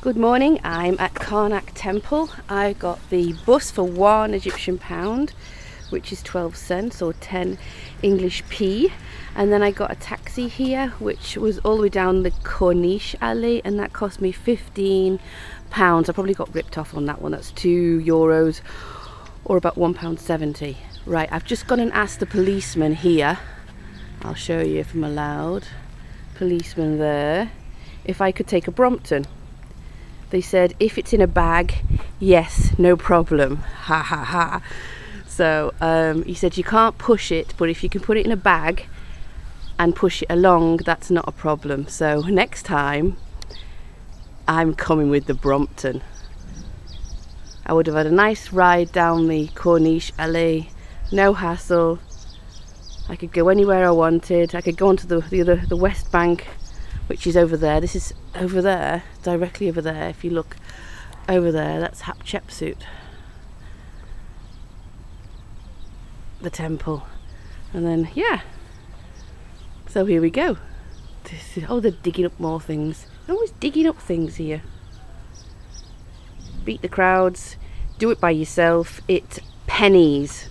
Good morning, I'm at Karnak Temple. I got the bus for £1 Egyptian pound, which is 12 cents or 10 English p. And then I got a taxi here, which was all the way down the Corniche alley, and that cost me £15. I probably got ripped off on that one. That's €2 or about £1.70. Right, I've just gone and asked the policeman here. I'll show you if I'm allowed. Policeman there. If I could take a Brompton. They said if it's in a bag, yes, no problem. Ha ha ha. So he said you can't push it, but if you can put it in a bag and push it along, that's not a problem. So next time I'm coming with the Brompton. I would have had a nice ride down the Corniche alley, no hassle. I could go anywhere I wanted. I could go onto the West Bank, which is over there. This is over there, directly over there. If you look over there, that's Hatshepsut, the temple. And then, yeah. So here we go. Oh, they're digging up more things. They're always digging up things here. Beat the crowds. Do it by yourself. It's pennies.